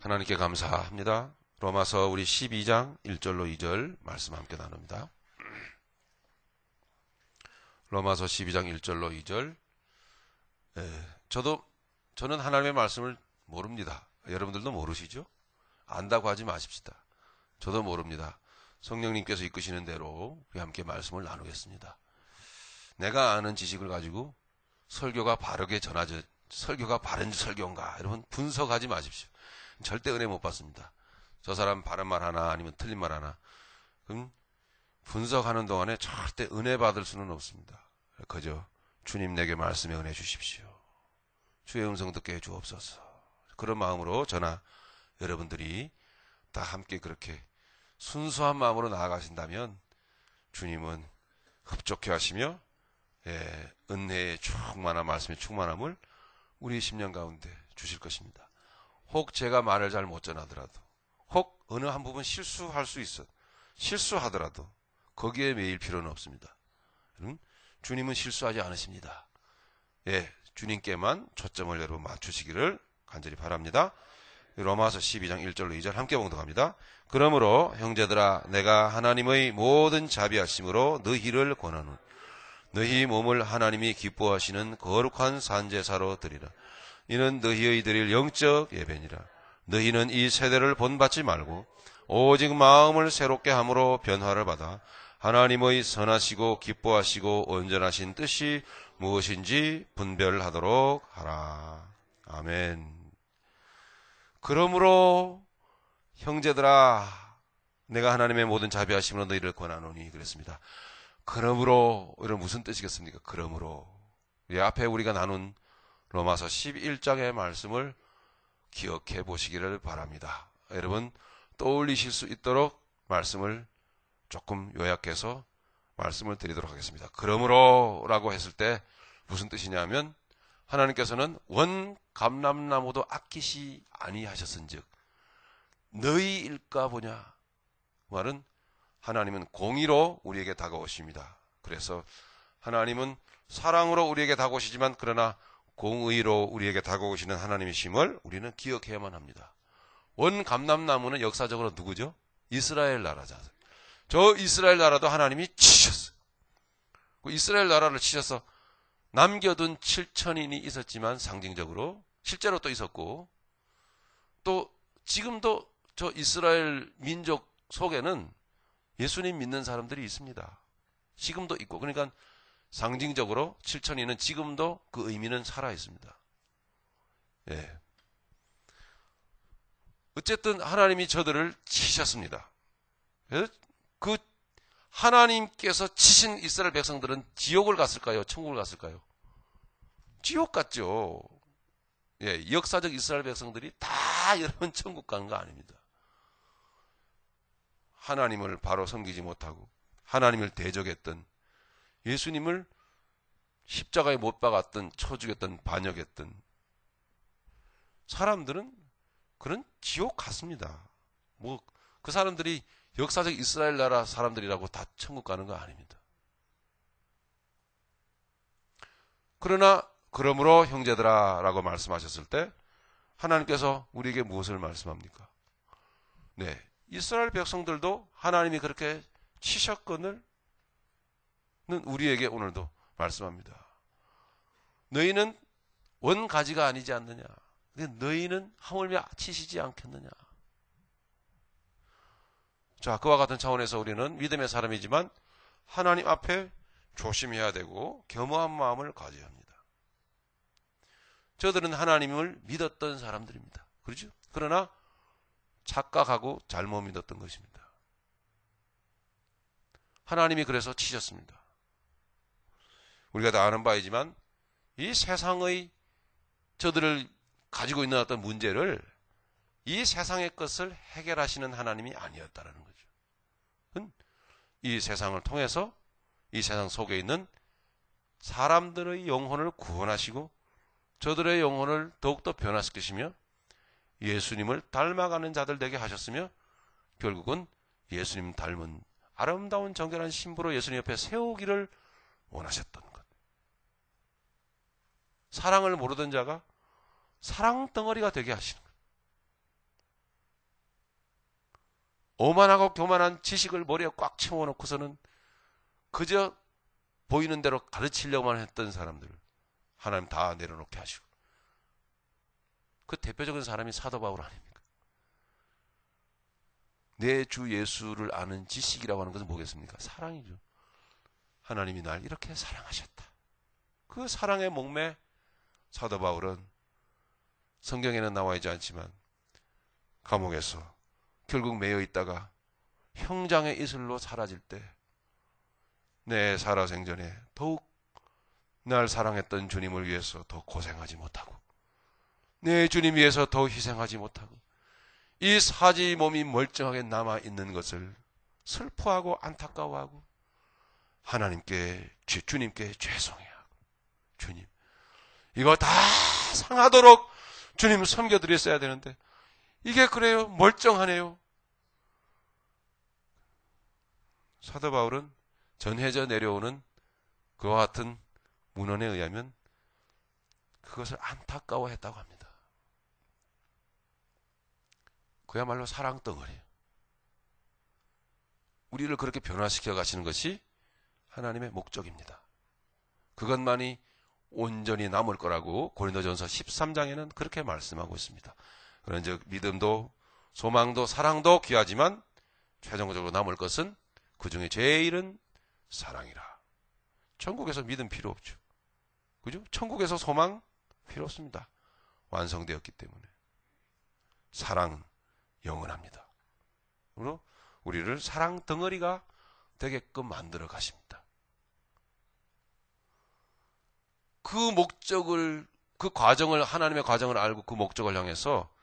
하나님께 감사합니다. 로마서 우리 12장 1절로 2절 말씀 함께 나눕니다. 로마서 12장 1절로 2절. 저는 하나님의 말씀을 모릅니다. 여러분들도 모르시죠? 안다고 하지 마십시다. 저도 모릅니다. 성령님께서 이끄시는 대로 우리 함께 말씀을 나누겠습니다. 내가 아는 지식을 가지고 설교가 설교가 바른 설교인가? 여러분 분석하지 마십시오. 절대 은혜 못 받습니다. 저 사람 바른 말 하나 아니면 틀린 말 하나. 그럼 분석하는 동안에 절대 은혜 받을 수는 없습니다. 그저 주님 내게 말씀에 은혜 주십시오. 주의 음성 듣게 해 주옵소서. 그런 마음으로 저나 여러분들이 다 함께 그렇게 순수한 마음으로 나아가신다면 주님은 흡족해 하시며 은혜의 충만한 말씀의 충만함을 우리 심령 가운데 주실 것입니다. 혹 제가 말을 잘 못 전하더라도, 혹 어느 한 부분 실수할 수 있어 실수하더라도 거기에 매일 필요는 없습니다. 주님은 실수하지 않으십니다. 주님께만 초점을 여러분 맞추시기를 간절히 바랍니다. 로마서 12장 1절로 2절 함께 봉독합니다. 그러므로 형제들아 내가 하나님의 모든 자비하심으로 너희를 권하노니 너희 몸을 하나님이 기뻐하시는 거룩한 산제사로 드리라. 이는 너희의 드릴 영적 예배니라. 너희는 이 세대를 본받지 말고 오직 마음을 새롭게 함으로 변화를 받아 하나님의 선하시고 기뻐하시고 온전하신 뜻이 무엇인지 분별하도록 하라. 아멘. 그러므로 형제들아 내가 하나님의 모든 자비하심으로 너희를 권하노니 그랬습니다. 그러므로 이런 무슨 뜻이겠습니까? 그러므로 앞에 우리가 나눈 로마서 11장의 말씀을 기억해 보시기를 바랍니다. 여러분 떠올리실 수 있도록 말씀을 조금 요약해서 말씀을 드리도록 하겠습니다. 그러므로 라고 했을 때 무슨 뜻이냐면 하나님께서는 원 감람나무도 아끼시 아니하셨은즉 너희 일까 보냐. 말은 하나님은 공의로 우리에게 다가오십니다. 그래서 하나님은 사랑으로 우리에게 다가오시지만 그러나 공의로 우리에게 다가오시는 하나님이심을 우리는 기억해야만 합니다. 원 감람나무는 역사적으로 누구죠? 이스라엘 나라죠. 저 이스라엘 나라도 하나님이 치셨어요. 이스라엘 나라를 치셔서 남겨둔 7천인이 있었지만 상징적으로 실제로 또 있었고 또 지금도 저 이스라엘 민족 속에는 예수님 믿는 사람들이 있습니다. 지금도 있고 그러니까 상징적으로 7천인은 지금도 그 의미는 살아 있습니다. 어쨌든 하나님이 저들을 치셨습니다. 그 하나님께서 치신 이스라엘 백성들은 지옥을 갔을까요? 천국을 갔을까요? 지옥 갔죠. 역사적 이스라엘 백성들이 다 여러분 천국 간 거 아닙니다. 하나님을 바로 섬기지 못하고 하나님을 대적했던 예수님을 십자가에 못 박았던 쳐 죽였던 반역했던 사람들은 그런 지옥 갔습니다. 그 사람들이 역사적 이스라엘 나라 사람들이라고 다 천국 가는 거 아닙니다. 그러나 그러므로 형제들아 라고 말씀하셨을 때 하나님께서 우리에게 무엇을 말씀합니까? 이스라엘 백성들도 하나님이 그렇게 치셨거늘 우리에게 오늘도 말씀합니다. 너희는 원가지가 아니지 않느냐. 너희는 하물며 치시지 않겠느냐. 자, 그와 같은 차원에서 우리는 믿음의 사람이지만 하나님 앞에 조심해야 되고 겸허한 마음을 가져야 합니다. 저들은 하나님을 믿었던 사람들입니다. 그렇죠? 그러나 착각하고 잘못 믿었던 것입니다. 하나님이 그래서 치셨습니다. 우리가 다 아는 바이지만 이 세상의 저들을 가지고 있는 어떤 문제를 이 세상의 것을 해결하시는 하나님이 아니었다는 거죠. 이 세상을 통해서 이 세상 속에 있는 사람들의 영혼을 구원하시고 저들의 영혼을 더욱더 변화시키시며 예수님을 닮아가는 자들 되게 하셨으며 결국은 예수님 닮은 아름다운 정결한 신부로 예수님 옆에 세우기를 원하셨던 것. 사랑을 모르던 자가 사랑 덩어리가 되게 하시는 것. 오만하고 교만한 지식을 머리에 꽉 채워놓고서는 그저 보이는 대로 가르치려고만 했던 사람들 하나님 다 내려놓게 하시고, 그 대표적인 사람이 사도 바울 아닙니까? 내 주 예수를 아는 지식이라고 하는 것은 뭐겠습니까? 사랑이죠. 하나님이 날 이렇게 사랑하셨다. 그 사랑의 목매 사도 바울은 성경에는 나와 있지 않지만 감옥에서 결국 매여 있다가 형장의 이슬로 사라질 때 내 살아생전에 더욱 날 사랑했던 주님을 위해서 더 고생하지 못하고, 내 주님 위해서 더 희생하지 못하고, 이 사지 몸이 멀쩡하게 남아있는 것을 슬퍼하고 안타까워하고 하나님께, 주님께 죄송해하고, 주님 이거 다 상하도록 주님 섬겨드렸어야 되는데 이게 그래요? 멀쩡하네요. 사도 바울은 전해져 내려오는 그와 같은 문헌에 의하면 그것을 안타까워했다고 합니다. 그야말로 사랑덩어리예요. 우리를 그렇게 변화시켜 가시는 것이 하나님의 목적입니다. 그것만이 온전히 남을 거라고 고린도전서 13장에는 그렇게 말씀하고 있습니다. 그런즉 믿음도 소망도 사랑도 귀하지만 최종적으로 남을 것은 그 중에 제일은 사랑이라. 천국에서 믿음 필요 없죠. 그죠? 천국에서 소망 필요 없습니다. 완성되었기 때문에. 사랑은 영원합니다. 그리고 우리를 사랑 덩어리가 되게끔 만들어 가십니다. 그 목적을, 그 과정을, 하나님의 과정을 알고 그 목적을 향해서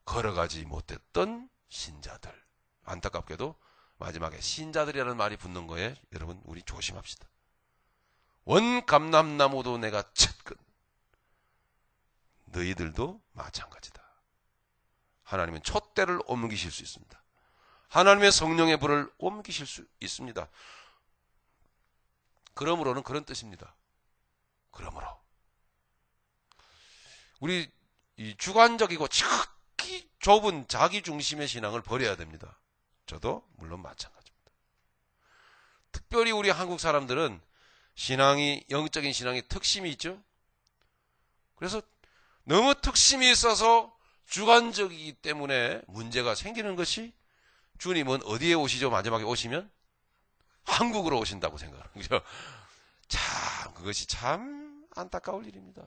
걸어가지 못했던 신자들. 안타깝게도 마지막에 신자들이라는 말이 붙는 거에 여러분 우리 조심합시다. 원 감람나무도 내가 쳤건 너희들도 마찬가지다. 하나님은 촛대를 옮기실 수 있습니다. 하나님의 성령의 불을 옮기실 수 있습니다. 그러므로는 그런 뜻입니다. 그러므로 우리 이 주관적이고 지극히 좁은 자기 중심의 신앙을 버려야 됩니다. 저도 물론 마찬가지입니다. 특별히 우리 한국 사람들은 신앙이, 영적인 신앙이 특심이 있죠. 그래서 너무 특심이 있어서 주관적이기 때문에 문제가 생기는 것이, 주님은 어디에 오시죠? 마지막에 오시면 한국으로 오신다고 생각하는 거죠. 참, 그것이 참 안타까울 일입니다.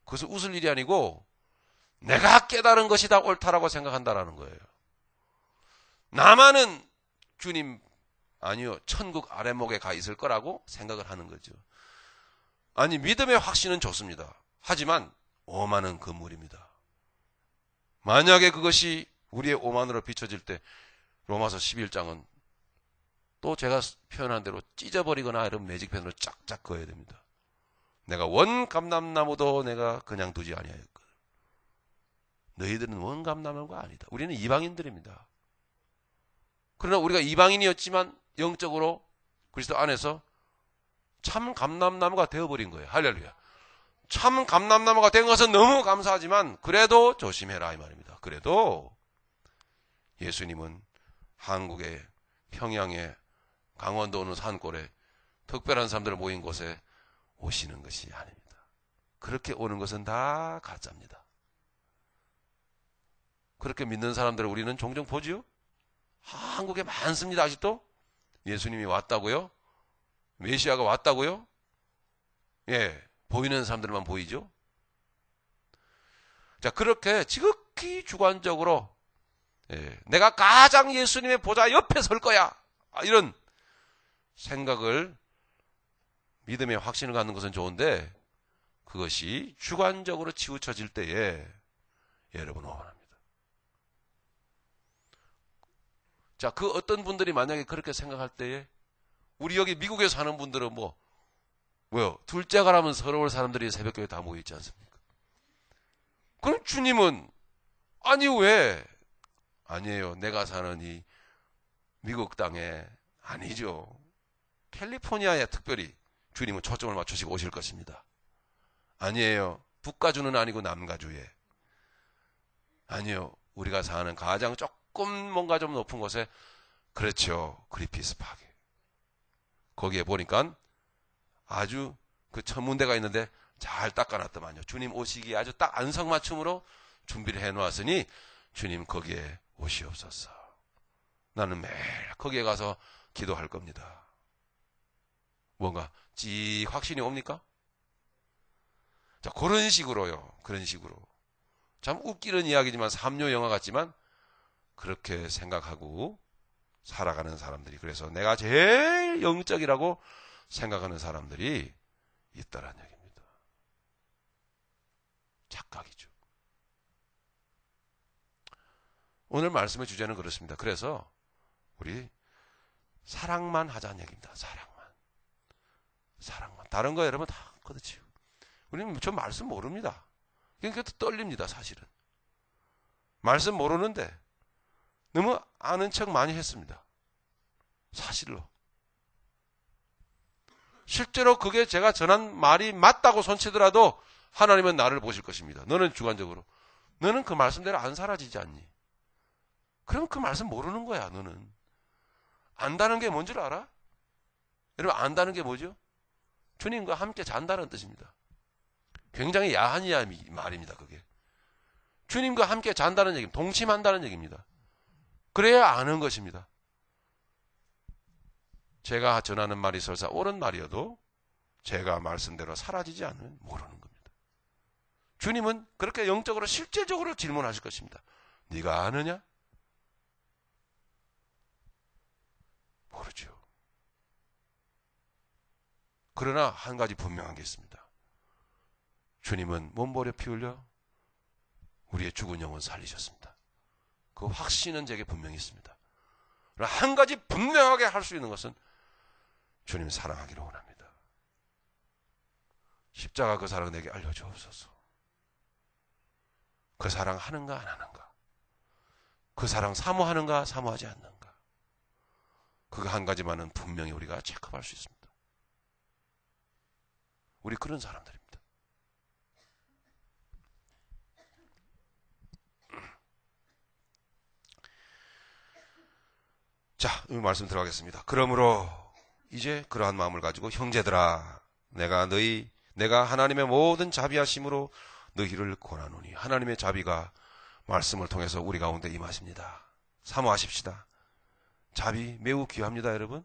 그것은 웃을 일이 아니고 내가 깨달은 것이 다 옳다라고 생각한다라는 거예요. 나만은 주님, 아니요, 천국 아랫목에 가 있을 거라고 생각을 하는 거죠. 아니, 믿음의 확신은 좋습니다. 하지만 오만은 금물입니다. 만약에 그것이 우리의 오만으로 비춰질 때 로마서 11장은 또 제가 표현한 대로 찢어버리거나 이런 매직펜으로 쫙쫙 그어야 됩니다. 내가 원 감람나무도 내가 그냥 두지 아니하였거든. 너희들은 원 감람나무가 아니다. 우리는 이방인들입니다. 그러나 우리가 이방인이었지만 영적으로 그리스도 안에서 참 감람나무가 되어버린 거예요. 할렐루야. 참 감람나무가 된 것은 너무 감사하지만 그래도 조심해라 이 말입니다. 그래도 예수님은 한국의 평양에 강원도 어느 산골에 특별한 사람들 모인 곳에 오시는 것이 아닙니다. 그렇게 오는 것은 다 가짜입니다. 그렇게 믿는 사람들을 우리는 종종 보지요. 한국에 많습니다. 아직도 예수님이 왔다고요? 메시아가 왔다고요? 예, 보이는 사람들만 보이죠. 자, 그렇게 지극히 주관적으로 내가 가장 예수님의 보좌 옆에 설 거야, 이런 생각을, 믿음의 확신을 갖는 것은 좋은데 그것이 주관적으로 치우쳐질 때에 여러분 오만합니다. 자, 그 어떤 분들이 만약에 그렇게 생각할 때에 우리 여기 미국에 사는 분들은 뭐요? 둘째 가라면 서러울 사람들이 새벽교회 다 모여있지 않습니까? 그럼 주님은 아니 왜? 아니에요. 내가 사는 이 미국 땅에 아니죠. 캘리포니아에 특별히 주님은 초점을 맞추시고 오실 것입니다. 아니에요. 북가주는 아니고 남가주에. 아니요. 우리가 사는 가장 조금 뭔가 좀 높은 곳에, 그렇죠, 그리피스 파괴. 거기에 보니까 아주 그 천문대가 있는데 잘 닦아놨더만요. 주님 오시기에 아주 딱 안성맞춤으로 준비를 해놓았으니 주님 거기에 오시옵소서. 나는 매일 거기에 가서 기도할 겁니다. 뭔가 찌 확신이 옵니까? 자, 그런 식으로요. 그런 식으로. 참 웃기는 이야기지만 삼류 영화 같지만 그렇게 생각하고 살아가는 사람들이, 그래서 내가 제일 영적이라고 생각하는 사람들이 있다라는 얘기입니다. 착각이죠. 오늘 말씀의 주제는 그렇습니다. 그래서 우리 사랑만 하자는 얘기입니다. 사랑만. 다른 거 여러분 다 그렇지요. 우리는 저 말씀 모릅니다. 그러니까 떨립니다, 사실은. 말씀 모르는데 너무 아는 척 많이 했습니다. 사실로. 실제로 그게 제가 전한 말이 맞다고 손치더라도 하나님은 나를 보실 것입니다. 너는 주관적으로. 너는 그 말씀대로 안 사라지지 않니? 그럼 그 말씀 모르는 거야, 너는. 안다는 게 뭔 줄 알아? 여러분, 안다는 게 뭐죠? 주님과 함께 잔다는 뜻입니다. 굉장히 야한 말입니다, 그게. 주님과 함께 잔다는 얘기입니다. 동침한다는 얘기입니다. 그래야 아는 것입니다. 제가 전하는 말이 설사 옳은 말이어도 제가 말씀대로 사라지지 않으면 모르는 겁니다. 주님은 그렇게 영적으로 실제적으로 질문하실 것입니다. 네가 아느냐? 모르죠. 그러나 한 가지 분명한 게 있습니다. 주님은 몸버려 피 흘려 우리의 죽은 영혼 살리셨습니다. 그 확신은 제게 분명히 있습니다. 그러나 한 가지 분명하게 할 수 있는 것은 주님 사랑하기를 원합니다. 십자가 그 사랑 내게 알려주옵소서. 그 사랑 하는가 안 하는가? 그 사랑 사모하는가 사모하지 않는가? 그거 한 가지만은 분명히 우리가 체크할 수 있습니다. 우리 그런 사람들입니다. 자, 이 말씀 들어가겠습니다. 그러므로 이제 그러한 마음을 가지고 형제들아, 내가 하나님의 모든 자비하심으로 너희를 권하노니. 하나님의 자비가 말씀을 통해서 우리 가운데 임하십니다. 사모하십시다. 자비 매우 귀합니다, 여러분.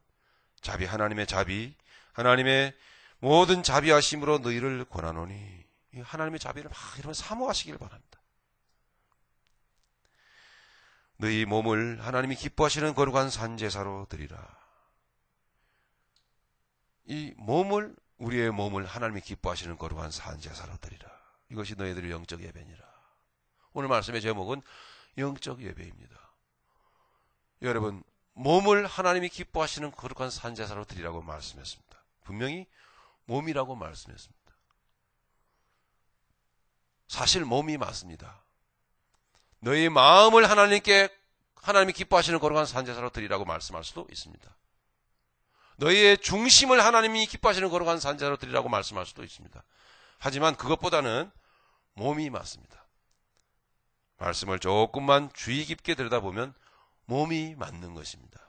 자비, 하나님의 자비, 하나님의 모든 자비하심으로 너희를 권하노니. 하나님의 자비를 막 이러면 사모하시길 바랍니다. 너희 몸을 하나님이 기뻐하시는 거룩한 산제사로 드리라. 이 몸을, 우리의 몸을 하나님이 기뻐하시는 거룩한 산제사로 드리라. 이것이 너희들의 영적 예배니라. 오늘 말씀의 제목은 영적 예배입니다. 여러분, 몸을 하나님이 기뻐하시는 거룩한 산제사로 드리라고 말씀했습니다. 분명히 몸이라고 말씀했습니다. 사실 몸이 맞습니다. 너희 마음을 하나님이 기뻐하시는 거룩한 산제사로 드리라고 말씀할 수도 있습니다. 너희의 중심을 하나님이 기뻐하시는 거룩한 산제사로 드리라고 말씀할 수도 있습니다. 하지만 그것보다는 몸이 맞습니다. 말씀을 조금만 주의 깊게 들여다보면 몸이 맞는 것입니다.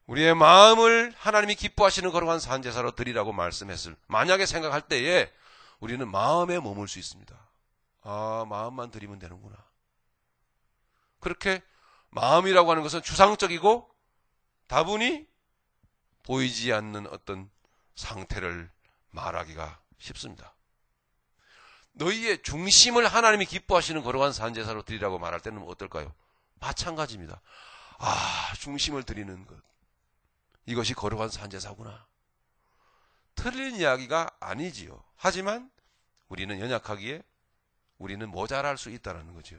우리의 마음을 하나님이 기뻐하시는 거룩한 산제사로 드리라고 말씀했을 만약에 생각할 때에 우리는 마음에 머물 수 있습니다. 아, 마음만 드리면 되는구나. 그렇게 마음이라고 하는 것은 추상적이고 다분히 보이지 않는 어떤 상태를 말하기가 쉽습니다. 너희의 중심을 하나님이 기뻐하시는 거룩한 산제사로 드리라고 말할 때는 어떨까요? 마찬가지입니다. 아, 중심을 드리는 것. 이것이 거룩한 산제사구나. 틀린 이야기가 아니지요. 하지만 우리는 연약하기에 우리는 모자랄 수 있다는 거죠.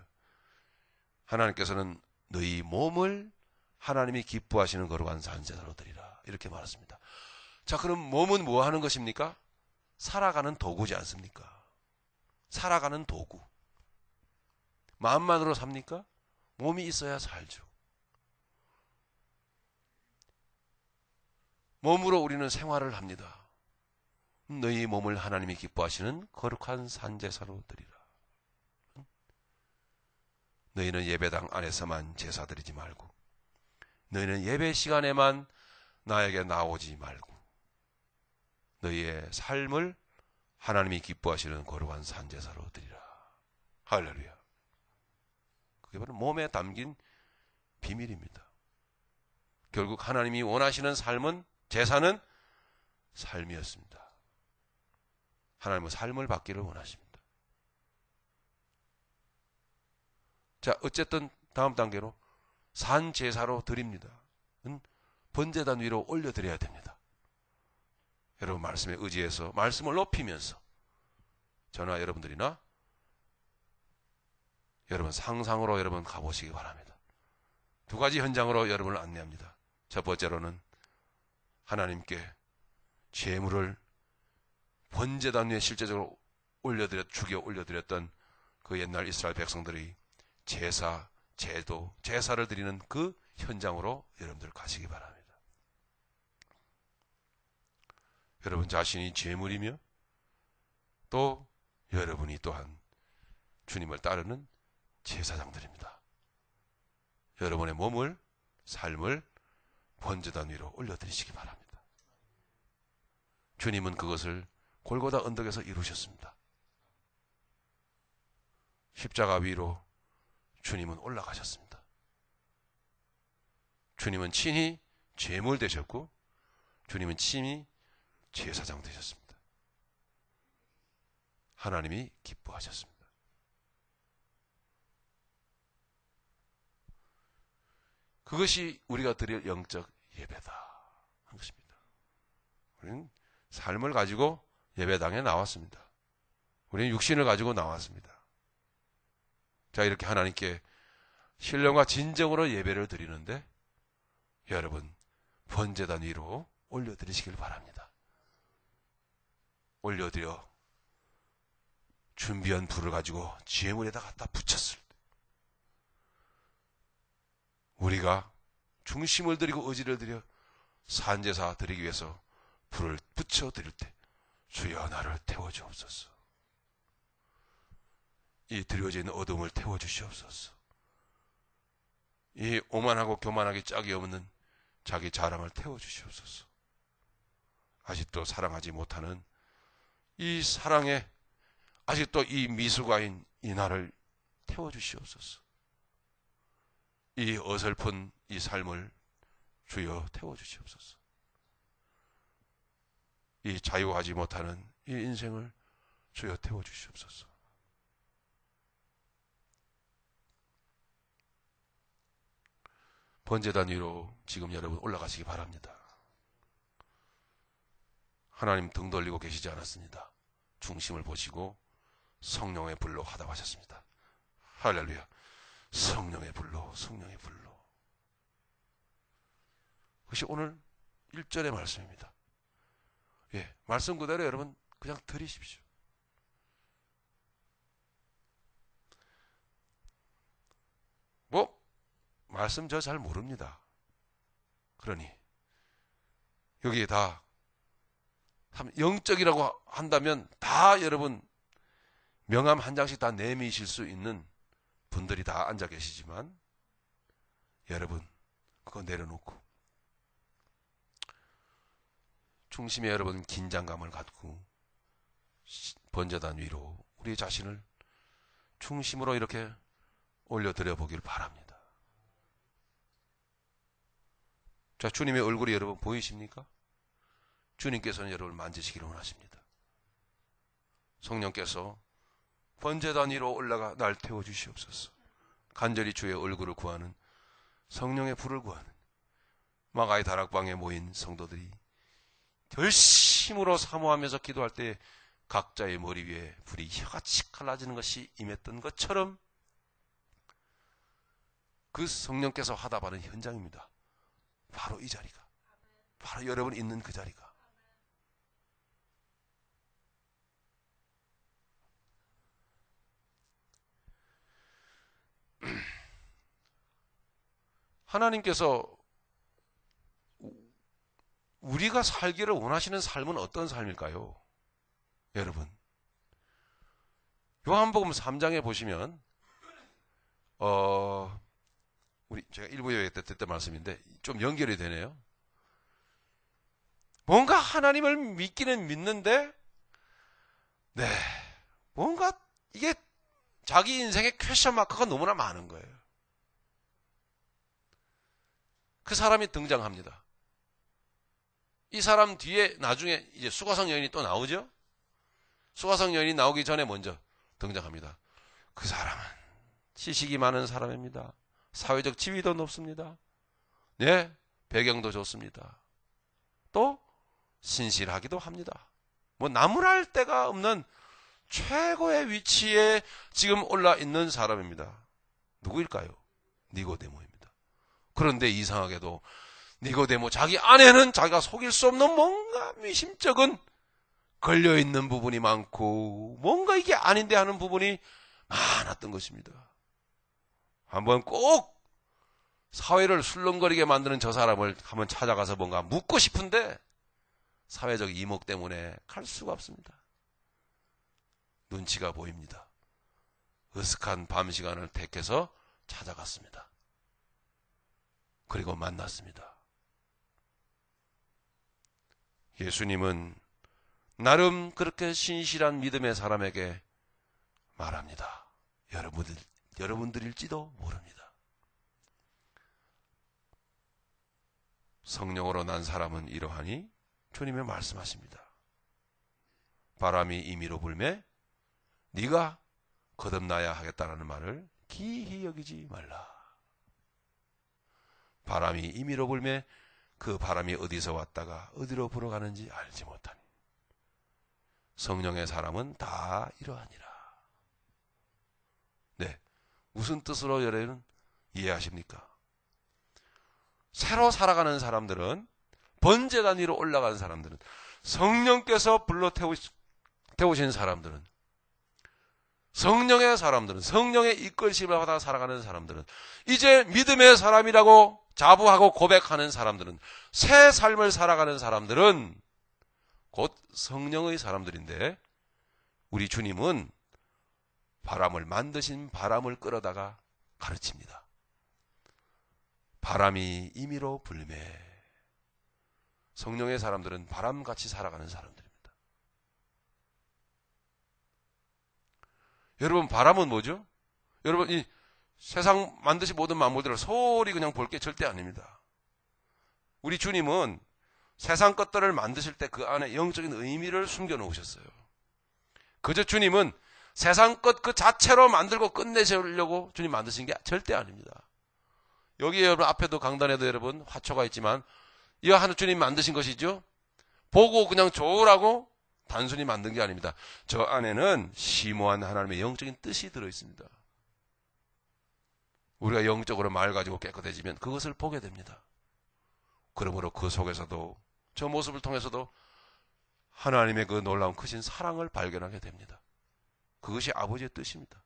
하나님께서는 너희 몸을 하나님이 기뻐하시는 거룩한 산제사로 드리라. 이렇게 말했습니다. 자, 그럼 몸은 뭐 하는 것입니까? 살아가는 도구지 않습니까? 살아가는 도구. 마음만으로 삽니까? 몸이 있어야 살죠. 몸으로 우리는 생활을 합니다. 너희 몸을 하나님이 기뻐하시는 거룩한 산제사로 드리라. 너희는 예배당 안에서만 제사 드리지 말고 너희는 예배 시간에만 나에게 나오지 말고 너희의 삶을 하나님이 기뻐하시는 거룩한 산제사로 드리라. 할렐루야. 그게 바로 몸에 담긴 비밀입니다. 결국 하나님이 원하시는 삶은, 제사는 삶이었습니다. 하나님은 삶을 받기를 원하십니다. 자, 어쨌든 다음 단계로 산제사로 드립니다. 번제단 위로 올려드려야 됩니다. 여러분 말씀에 의지해서 말씀을 높이면서 저나 여러분들이나 여러분 상상으로 여러분 가보시기 바랍니다. 두 가지 현장으로 여러분을 안내합니다. 첫 번째로는 하나님께 제물을 번제단 위에 실제적으로 죽여 올려드렸던 그 옛날 이스라엘 백성들이 제사, 제도, 제사를 드리는 그 현장으로 여러분들 가시기 바랍니다. 여러분 자신이 제물이며 또 여러분이 또한 주님을 따르는 제사장들입니다. 여러분의 몸을, 삶을 번제단 위로 올려드리시기 바랍니다. 주님은 그것을 골고다 언덕에서 이루셨습니다. 십자가 위로 주님은 올라가셨습니다. 주님은 친히 제물 되셨고 주님은 친히 제사장 되셨습니다. 하나님이 기뻐하셨습니다. 그것이 우리가 드릴 영적 예배다 한 것입니다. 우리는 삶을 가지고 예배당에 나왔습니다. 우리는 육신을 가지고 나왔습니다. 자, 이렇게 하나님께 신령과 진정으로 예배를 드리는데 여러분 번제단 위로 올려드리시길 바랍니다. 올려드려 준비한 불을 가지고 제물에다 갖다 붙였을 때 우리가 중심을 들이고 의지를 들여 산제사 드리기 위해서 불을 붙여 드릴 때 주여 나를 태워주옵소서. 이 드려져 있는 어둠을 태워주시옵소서. 이 오만하고 교만하기 짝이 없는 자기 자랑을 태워주시옵소서. 아직도 사랑하지 못하는 이 사랑에 아직도 이 미숙아인 이 나를 태워주시옵소서. 이 어설픈 이 삶을 주여 태워주시옵소서. 이 자유하지 못하는 이 인생을 주여 태워주시옵소서. 번제단 위로 지금 여러분 올라가시기 바랍니다. 하나님 등 돌리고 계시지 않았습니다. 중심을 보시고 성령의 불로 하다고 하셨습니다. 할렐루야. 성령의 불로, 성령의 불로. 그것이 오늘 1절의 말씀입니다. 예, 말씀 그대로 여러분 그냥 드리십시오. 뭐 말씀 저 잘 모릅니다. 그러니 여기에 다 영적이라고 한다면 다 여러분 명함 한 장씩 다 내미실 수 있는 분들이 다 앉아 계시지만 여러분 그거 내려놓고 중심에 여러분 긴장감을 갖고 번제단 위로 우리 자신을 중심으로 이렇게 올려드려 보길 바랍니다. 자, 주님의 얼굴이 여러분 보이십니까? 주님께서는 여러분을 만지시기를 원하십니다. 성령께서 번제단 위로 올라가 날 태워주시옵소서. 간절히 주의 얼굴을 구하는 성령의 불을 구하는 마가의 다락방에 모인 성도들이 결심으로 사모하면서 기도할 때 각자의 머리 위에 불이 혀같이 갈라지는 것이 임했던 것처럼 그 성령께서 하다바는 현장입니다. 바로 이 자리가, 바로 여러분 있는 그 자리가. 하나님께서 우리가 살기를 원하시는 삶은 어떤 삶일까요? 여러분, 요한복음 3장에 보시면 제가 일부 여행 때 듣던 말씀인데 좀 연결이 되네요. 뭔가 하나님을 믿기는 믿는데, 네, 뭔가 이게 자기 인생의 퀘션 마크가 너무나 많은 거예요. 그 사람이 등장합니다. 이 사람 뒤에 나중에 이제 수가성 여인이 또 나오죠? 수가성 여인이 나오기 전에 먼저 등장합니다. 그 사람은 지식이 많은 사람입니다. 사회적 지위도 높습니다. 네, 배경도 좋습니다. 또 신실하기도 합니다. 뭐 나무랄 데가 없는 최고의 위치에 지금 올라 있는 사람입니다. 누구일까요? 니고데모입니다. 그런데 이상하게도 니고데모 자기 안에는 자기가 속일 수 없는 뭔가 미심쩍은 걸려있는 부분이 많고 뭔가 이게 아닌데 하는 부분이 많았던 것입니다. 한번 꼭 사회를 술렁거리게 만드는 저 사람을 한번 찾아가서 뭔가 묻고 싶은데 사회적 이목 때문에 갈 수가 없습니다. 눈치가 보입니다. 으슥한 밤 시간을 택해서 찾아갔습니다. 그리고 만났습니다. 예수님은 나름 그렇게 신실한 믿음의 사람에게 말합니다. 여러분들일지도 모릅니다. 성령으로 난 사람은 이러하니 주님이 말씀하십니다. 바람이 임의로 불매 네가 거듭나야 하겠다라는 말을 기히 여기지 말라. 바람이 임의로 불매 그 바람이 어디서 왔다가 어디로 불어가는지 알지 못하니 성령의 사람은 다 이러하니라. 네, 무슨 뜻으로 여러분 이해하십니까? 새로 살아가는 사람들은, 번제단 위로 올라가는 사람들은, 성령께서 불러 태우신 사람들은, 성령의 사람들은, 성령의 이끌심을 받아 살아가는 사람들은, 이제 믿음의 사람이라고 자부하고 고백하는 사람들은, 새 삶을 살아가는 사람들은 곧 성령의 사람들인데, 우리 주님은 바람을 만드신 바람을 끌어다가 가르칩니다. 바람이 임의로 불매. 성령의 사람들은 바람같이 살아가는 사람들입니다. 여러분, 바람은 뭐죠? 여러분, 이 세상 만드신 모든 만물들을 소홀히 그냥 볼 게 절대 아닙니다. 우리 주님은 세상 것들을 만드실 때 그 안에 영적인 의미를 숨겨 놓으셨어요. 그저 주님은 세상 것 그 자체로 만들고 끝내시려고 주님 만드신 게 절대 아닙니다. 여기 여러분 앞에도 강단에도 여러분 화초가 있지만 이 하늘 주님 만드신 것이죠. 보고 그냥 좋으라고 단순히 만든 게 아닙니다. 저 안에는 심오한 하나님의 영적인 뜻이 들어있습니다. 우리가 영적으로 맑아지고 깨끗해지면 그것을 보게 됩니다. 그러므로 그 속에서도 저 모습을 통해서도 하나님의 그 놀라운 크신 사랑을 발견하게 됩니다. 그것이 아버지의 뜻입니다.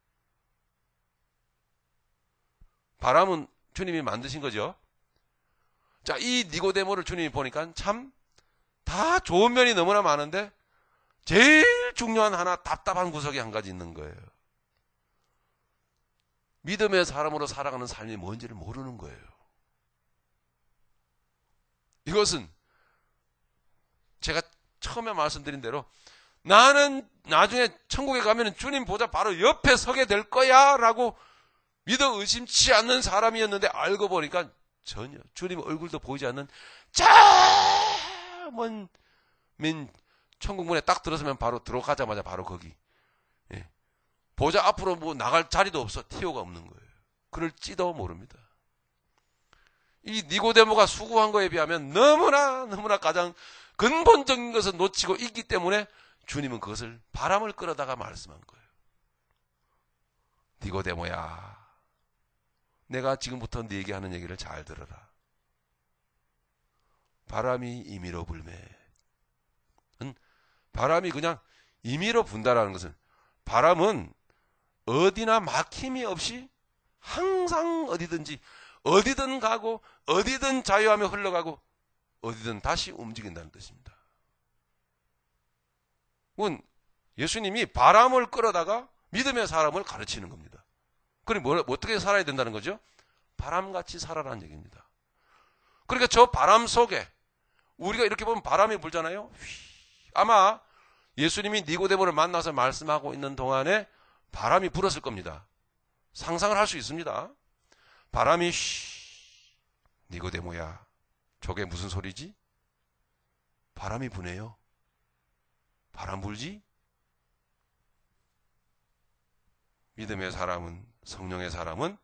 바람은 주님이 만드신 거죠. 자, 이 니고데모를 주님이 보니까 참 다 좋은 면이 너무나 많은데 제일 중요한 하나 답답한 구석이 한 가지 있는 거예요. 믿음의 사람으로 살아가는 삶이 뭔지를 모르는 거예요. 이것은 제가 처음에 말씀드린 대로 나는 나중에 천국에 가면 주님 보좌 바로 옆에 서게 될 거야 라고 믿어 의심치 않는 사람이었는데 알고 보니까 전혀 주님 얼굴도 보이지 않는 먼 천국 문에 딱 들어서면 바로 들어가자마자 바로 거기, 예. 보좌 앞으로 뭐 나갈 자리도 없어. 티오가 없는 거예요. 그럴지도 모릅니다. 이 니고데모가 수고한 거에 비하면 너무나 가장 근본적인 것을 놓치고 있기 때문에 주님은 그것을 바람을 끌어다가 말씀한 거예요. 니고데모야, 내가 지금부터 네게 하는 얘기를 잘 들어라. 바람이 임의로 불매. 바람이 그냥 임의로 분다라는 것은, 바람은 어디나 막힘이 없이 항상 어디든 가고 어디든 자유하며 흘러가고 어디든 다시 움직인다는 뜻입니다. 그건 예수님이 바람을 끌어다가 믿음의 사람을 가르치는 겁니다. 그럼 어떻게 살아야 된다는 거죠? 바람같이 살아라는 얘기입니다. 그러니까 저 바람 속에 우리가 이렇게 보면 바람이 불잖아요. 아마 예수님이 니고데모를 만나서 말씀하고 있는 동안에 바람이 불었을 겁니다. 상상을 할 수 있습니다. 바람이 니고데모야, 저게 무슨 소리지? 바람이 부네요. 바람 불지? 믿음의 사람은, 성령의 사람은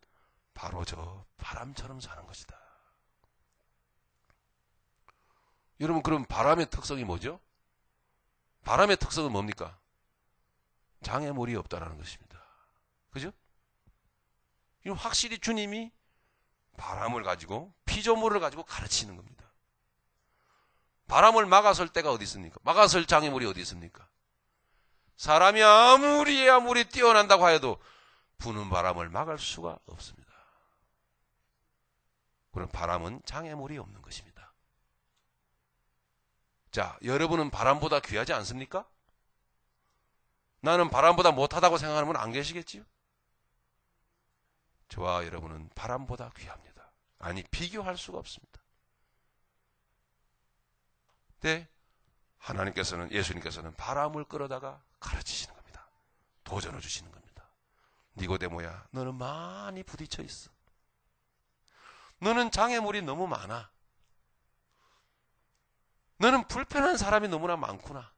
바로 저 바람처럼 사는 것이다. 여러분, 그럼 바람의 특성이 뭐죠? 바람의 특성은 뭡니까? 장애물이 없다라는 것입니다. 그죠? 이건 확실히 주님이 바람을 가지고, 피조물을 가지고 가르치는 겁니다. 바람을 막아설 때가 어디 있습니까? 막아설 장애물이 어디 있습니까? 사람이 아무리 뛰어난다고 하여도 부는 바람을 막을 수가 없습니다. 그럼 바람은 장애물이 없는 것입니다. 자, 여러분은 바람보다 귀하지 않습니까? 나는 바람보다 못하다고 생각하는 분 안 계시겠지요? 저와 여러분은 바람보다 귀합니다. 아니, 비교할 수가 없습니다. 근데 하나님께서는, 예수님께서는 바람을 끌어다가 가르치시는 겁니다. 도전을 주시는 겁니다. 니고데모야, 너는 많이 부딪혀 있어. 너는 장애물이 너무 많아. 너는 불편한 사람이 너무나 많구나.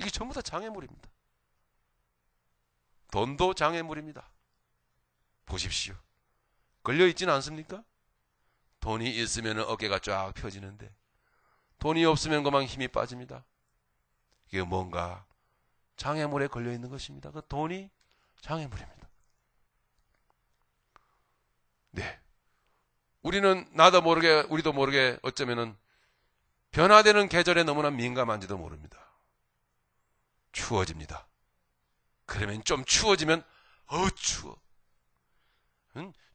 이게 전부 다 장애물입니다. 돈도 장애물입니다. 보십시오. 걸려있지는 않습니까? 돈이 있으면 어깨가 쫙 펴지는데 돈이 없으면 그만 힘이 빠집니다. 이게 뭔가 장애물에 걸려있는 것입니다. 그 돈이 장애물입니다. 네. 우리도 모르게 어쩌면은 변화되는 계절에 너무나 민감한지도 모릅니다. 추워집니다. 그러면 좀 추워지면 추워.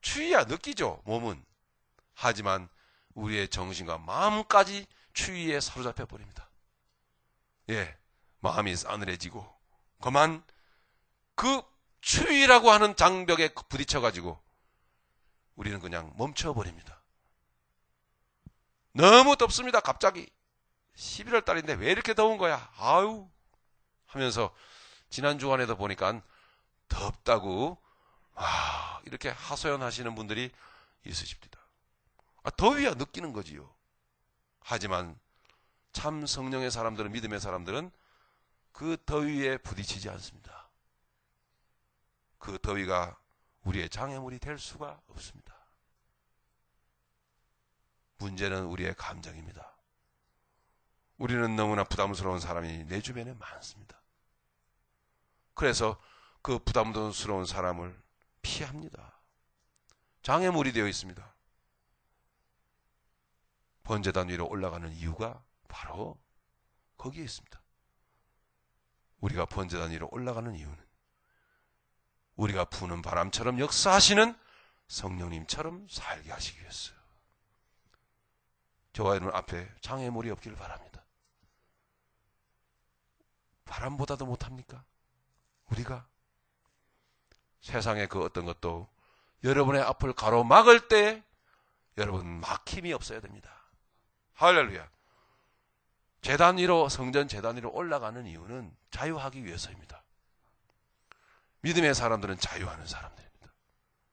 추위야 느끼죠, 몸은. 하지만 우리의 정신과 마음까지 추위에 사로잡혀 버립니다. 예, 마음이 싸늘해지고 그만 그 추위라고 하는 장벽에 부딪혀가지고 우리는 그냥 멈춰버립니다. 너무 덥습니다. 갑자기 11월 달인데 왜 이렇게 더운 거야? 아유 하면서 지난 주간에도 보니까 덥다고 이렇게 하소연하시는 분들이 있으십니다. 더위야 느끼는 거지요. 하지만 참 성령의 사람들은, 믿음의 사람들은 그 더위에 부딪히지 않습니다. 그 더위가 우리의 장애물이 될 수가 없습니다. 문제는 우리의 감정입니다. 우리는 너무나 부담스러운 사람이 내 주변에 많습니다. 그래서 그 부담스러운 사람을 피합니다. 장애물이 되어 있습니다. 번제단 위로 올라가는 이유가 바로 거기에 있습니다. 우리가 번제단 위로 올라가는 이유는 우리가 부는 바람처럼 역사하시는 성령님처럼 살게 하시기 위해서요. 저와 여러분 앞에 장애물이 없기를 바랍니다. 바람보다도 못합니까? 우리가 세상의 그 어떤 것도 여러분의 앞을 가로막을 때 여러분 막힘이 없어야 됩니다. 할렐루야. 제단 위로, 성전 제단 위로 올라가는 이유는 자유하기 위해서입니다. 믿음의 사람들은 자유하는 사람들입니다.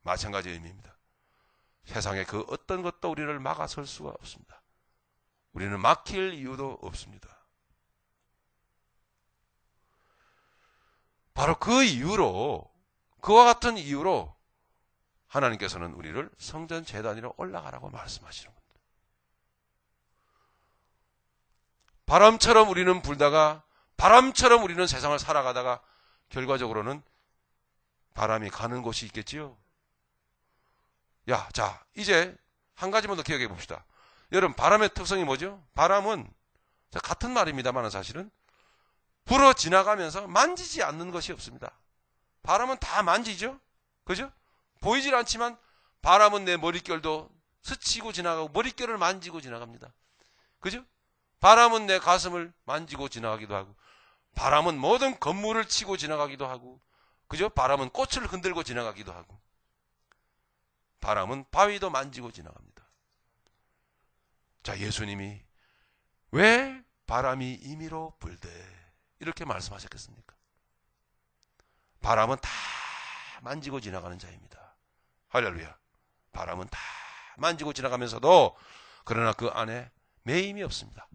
마찬가지 의미입니다. 세상에 그 어떤 것도 우리를 막아설 수가 없습니다. 우리는 막힐 이유도 없습니다. 바로 그 이유로, 그와 같은 이유로 하나님께서는 우리를 성전 제단 위로 올라가라고 말씀하시는 겁니다. 바람처럼 우리는 불다가, 바람처럼 우리는 세상을 살아가다가 결과적으로는 바람이 가는 곳이 있겠지요. 자, 이제 한 가지만 더 기억해 봅시다. 여러분, 바람의 특성이 뭐죠? 바람은 같은 말입니다만 사실은 불어 지나가면서 만지지 않는 것이 없습니다. 바람은 다 만지죠? 그죠? 보이질 않지만 바람은 내 머릿결도 스치고 지나가고 머릿결을 만지고 지나갑니다. 그죠? 바람은 내 가슴을 만지고 지나가기도 하고, 바람은 모든 건물을 치고 지나가기도 하고, 그죠? 바람은 꽃을 흔들고 지나가기도 하고, 바람은 바위도 만지고 지나갑니다. 자, 예수님이 왜 바람이 임의로 불되 이렇게 말씀하셨겠습니까? 바람은 다 만지고 지나가는 자입니다. 할렐루야. 바람은 다 만지고 지나가면서도 그러나 그 안에 매임이 없습니다.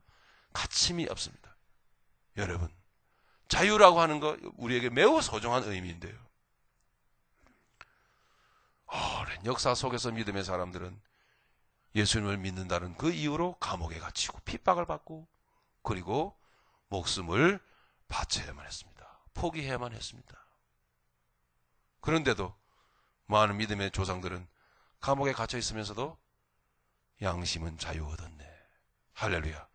갇힘이 없습니다. 여러분, 자유라고 하는 거 우리에게 매우 소중한 의미인데요. 오랜 역사 속에서 믿음의 사람들은 예수님을 믿는다는 그 이유로 감옥에 갇히고 핍박을 받고 그리고 목숨을 바쳐야만 했습니다. 포기해야만 했습니다. 그런데도 많은 믿음의 조상들은 감옥에 갇혀 있으면서도 양심은 자유 얻었네. 할렐루야.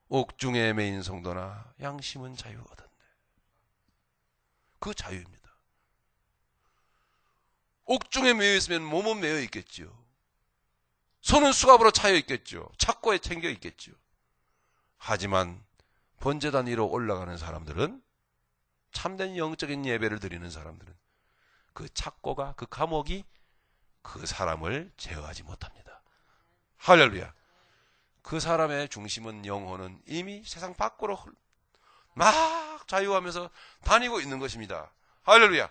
옥중에 매인 성도나 양심은 자유 얻었네. 그 자유입니다. 옥중에 매여 있으면 몸은 매여 있겠죠. 손은 수갑으로 차여 있겠죠. 착고에 챙겨 있겠죠. 하지만 번제단 위로 올라가는 사람들은, 참된 영적인 예배를 드리는 사람들은 그 착고가, 그 감옥이 그 사람을 제어하지 못합니다. 할렐루야. 그 사람의 중심은, 영혼은 이미 세상 밖으로 막 자유하면서 다니고 있는 것입니다. 할렐루야.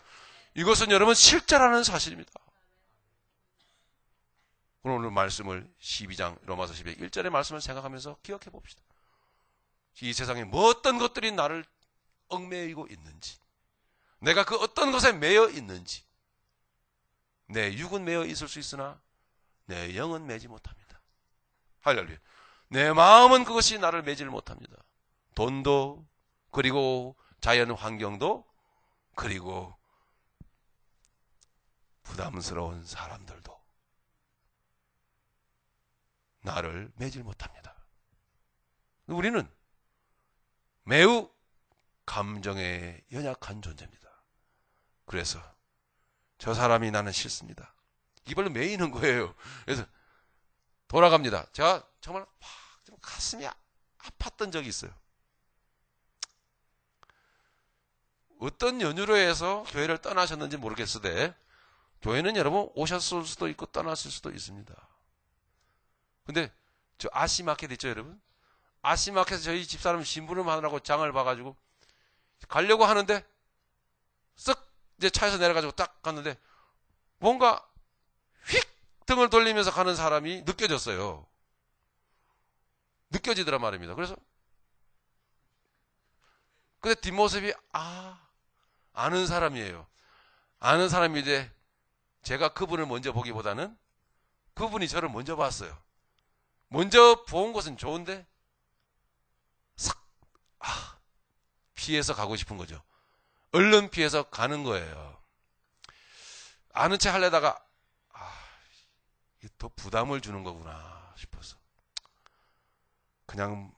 이것은 여러분 실제라는 사실입니다. 오늘 말씀을 12장 로마서 12장 1절의 말씀을 생각하면서 기억해 봅시다. 이 세상에 뭐 어떤 것들이 나를 얽매이고 있는지, 내가 그 어떤 것에 매여 있는지. 내 육은 매여 있을 수 있으나 내 영은 매지 못합니다. 할렐루야. 내 마음은 그것이 나를 매질 못합니다. 돈도, 그리고 자연 환경도, 그리고 부담스러운 사람들도 나를 매질 못합니다. 우리는 매우 감정에 연약한 존재입니다. 그래서 저 사람이 나는 싫습니다. 이걸로 매이는 거예요. 그래서 돌아갑니다. 제가 정말 좀 가슴이 아팠던 적이 있어요. 어떤 연유로 해서 교회를 떠나셨는지 모르겠으되, 교회는 여러분 오셨을 수도 있고 떠났을 수도 있습니다. 근데 저 아시마켓 있죠, 여러분? 아시마켓에서 저희 집사람 신부름 하느라고 장을 봐가지고 가려고 하는데 쓱 이제 차에서 내려가지고 딱 갔는데 뭔가 휙 등을 돌리면서 가는 사람이 느껴졌어요. 느껴지더란 말입니다. 그래서 근데 뒷모습이 아는 사람이에요. 아는 사람인데 제가 그분을 먼저 보기보다는 그분이 저를 먼저 봤어요. 먼저 본 것은 좋은데 싹 피해서 가고 싶은 거죠. 얼른 피해서 가는 거예요. 아는 체 하려다가 이게 더 부담을 주는 거구나 싶어서 그냥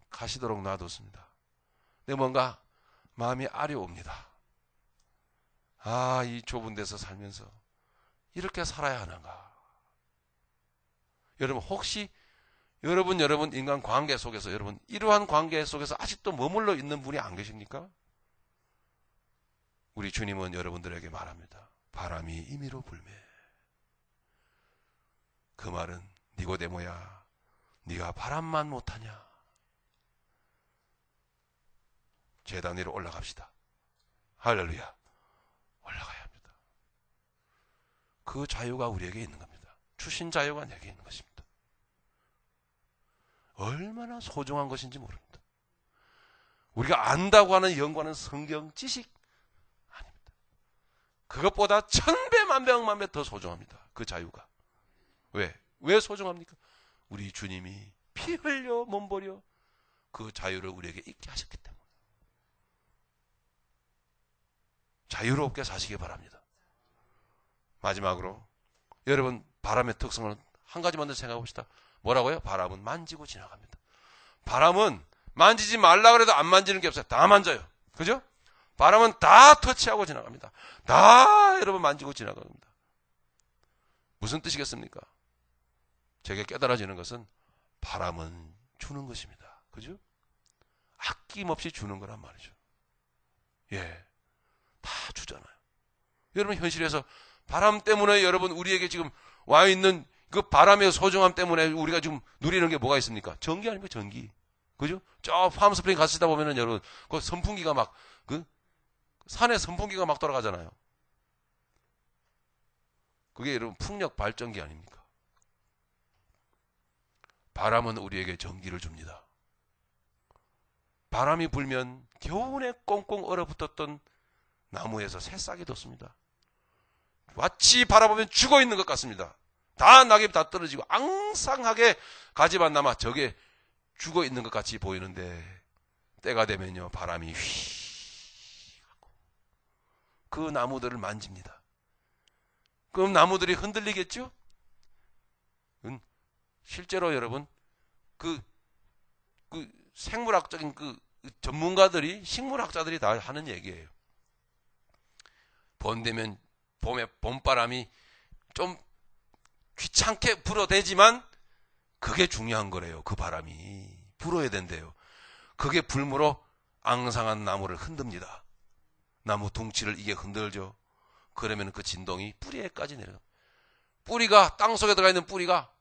가시도록 놔뒀습니다. 근데 뭔가 마음이 아려옵니다. 이 좁은 데서 살면서 이렇게 살아야 하는가. 여러분, 혹시 여러분 인간 관계 속에서, 여러분 이러한 관계 속에서 아직도 머물러 있는 분이 안 계십니까? 우리 주님은 여러분들에게 말합니다. 바람이 임의로 불매. 그 말은 니고데모야, 네가 바람만 못하냐? 제단 위로 올라갑시다. 할렐루야. 올라가야 합니다. 그 자유가 우리에게 있는 겁니다. 주신 자유가 내게 있는 것입니다. 얼마나 소중한 것인지 모릅니다. 우리가 안다고 하는 연구하는 성경 지식 아닙니다. 그것보다 1000배, 만배, 억만배 더 소중합니다. 그 자유가. 왜 소중합니까? 우리 주님이 피 흘려 몸버려 그 자유를 우리에게 있게 하셨기 때문에. 자유롭게 사시기 바랍니다. 마지막으로 여러분, 바람의 특성을 한 가지만 더 생각해 봅시다. 뭐라고요? 바람은 만지고 지나갑니다. 바람은 만지지 말라 그래도 안 만지는 게 없어요. 다 만져요. 그죠? 바람은 다 터치하고 지나갑니다. 다 여러분 만지고 지나갑니다. 무슨 뜻이겠습니까? 제게 깨달아지는 것은 바람은 주는 것입니다. 그죠? 아낌없이 주는 거란 말이죠. 예. 다 주잖아요. 여러분 현실에서 바람 때문에 여러분 우리에게 지금 와 있는 그 바람의 소중함 때문에 우리가 지금 누리는 게 뭐가 있습니까? 전기 아닙니까? 전기. 그죠? 저 팜스프링 갔다 보면은 여러분 그 선풍기가 막 그 산에 선풍기가 막 돌아가잖아요. 그게 여러분 풍력 발전기 아닙니까? 바람은 우리에게 전기를 줍니다. 바람이 불면 겨우내 꽁꽁 얼어붙었던 나무에서 새싹이 돋습니다. 마치 바라보면 죽어 있는 것 같습니다. 다 낙엽이 다 떨어지고 앙상하게 가지만 남아 저게 죽어 있는 것 같이 보이는데 때가 되면요 바람이 휘 하고 그 나무들을 만집니다. 그럼 나무들이 흔들리겠죠? 실제로 여러분 그 생물학적인 그 전문가들이 식물학자들이 다 하는 얘기예요. 봄 되면 봄에 봄바람이 좀 귀찮게 불어대지만 그게 중요한 거래요. 그 바람이 불어야 된대요. 그게 불므로 앙상한 나무를 흔듭니다. 나무 둥치를 이게 흔들죠. 그러면 그 진동이 뿌리에까지 내려갑니다. 뿌리가 땅속에 들어가 있는 뿌리가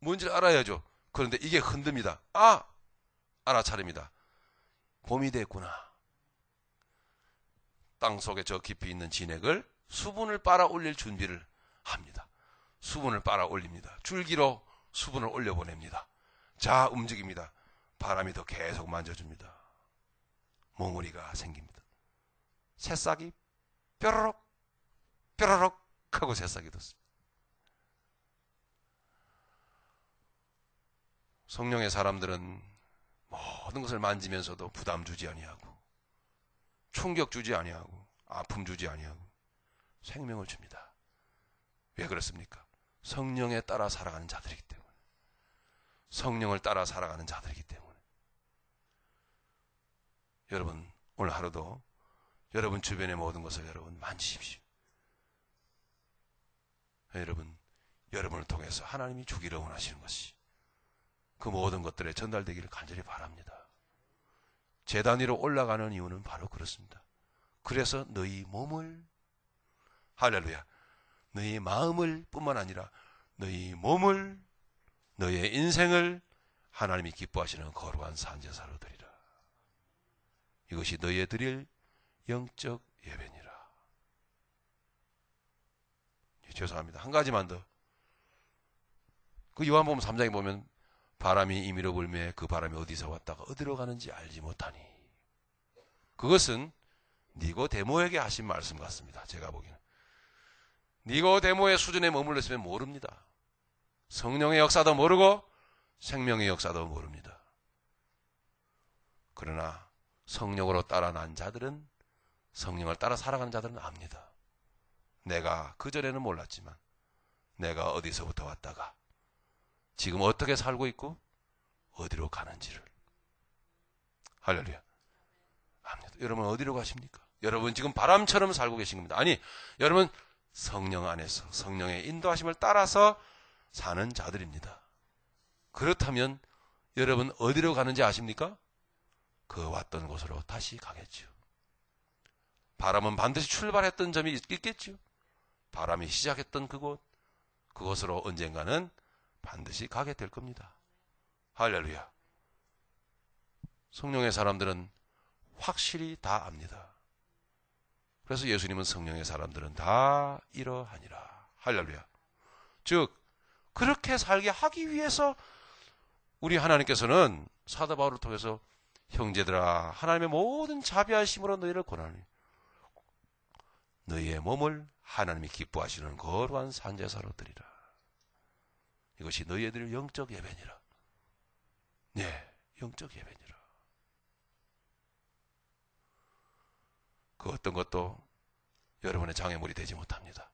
뭔지를 알아야죠. 그런데 이게 흔듭니다. 아! 알아차립니다. 봄이 됐구나. 땅속에 저 깊이 있는 진액을 수분을 빨아 올릴 준비를 합니다. 수분을 빨아 올립니다. 줄기로 수분을 올려보냅니다. 자, 움직입니다. 바람이 더 계속 만져줍니다. 몽우리가 생깁니다. 새싹이 뾰로록 뾰로록 하고 새싹이 돋습니다. 성령의 사람들은 모든 것을 만지면서도 부담 주지 아니하고 충격 주지 아니하고 아픔 주지 아니하고 생명을 줍니다. 왜 그렇습니까? 성령에 따라 살아가는 자들이기 때문에. 성령을 따라 살아가는 자들이기 때문에. 여러분 오늘 하루도 여러분 주변의 모든 것을 여러분 만지십시오. 여러분 여러분을 통해서 하나님이 주기를 원하시는 것이 그 모든 것들에 전달되기를 간절히 바랍니다. 제단 위로 올라가는 이유는 바로 그렇습니다. 그래서 너희 몸을 할렐루야 너희 마음을 뿐만 아니라 너희 몸을 너희의 인생을 하나님이 기뻐하시는 거룩한 산제사로 드리라. 이것이 너희의 드릴 영적 예배니라. 죄송합니다. 한 가지만 더. 그 요한복음 3장에 보면 바람이 임의로 불매 그 바람이 어디서 왔다가 어디로 가는지 알지 못하니. 그것은 니고데모에게 하신 말씀 같습니다. 제가 보기에는. 니고데모의 수준에 머물렀으면 모릅니다. 성령의 역사도 모르고 생명의 역사도 모릅니다. 그러나 성령으로 따라 난 자들은 성령을 따라 살아가는 자들은 압니다. 내가 그전에는 몰랐지만 내가 어디서부터 왔다가 지금 어떻게 살고 있고 어디로 가는지를 할렐루야 압니다. 여러분 어디로 가십니까? 여러분 지금 바람처럼 살고 계신 겁니다. 아니 여러분 성령 안에서 성령의 인도하심을 따라서 사는 자들입니다. 그렇다면 여러분 어디로 가는지 아십니까? 그 왔던 곳으로 다시 가겠죠. 바람은 반드시 출발했던 점이 있겠죠. 바람이 시작했던 그곳으로 언젠가는 반드시 가게 될 겁니다. 할렐루야. 성령의 사람들은 확실히 다 압니다. 그래서 예수님은 성령의 사람들은 다 이러하니라. 할렐루야. 즉 그렇게 살게 하기 위해서 우리 하나님께서는 사도 바울을 통해서 형제들아 하나님의 모든 자비하심으로 너희를 권하니 너희의 몸을 하나님이 기뻐하시는 거룩한 산제사로 드리라. 이것이 너희들 영적 예배니라. 네, 영적 예배니라. 그 어떤 것도 여러분의 장애물이 되지 못합니다.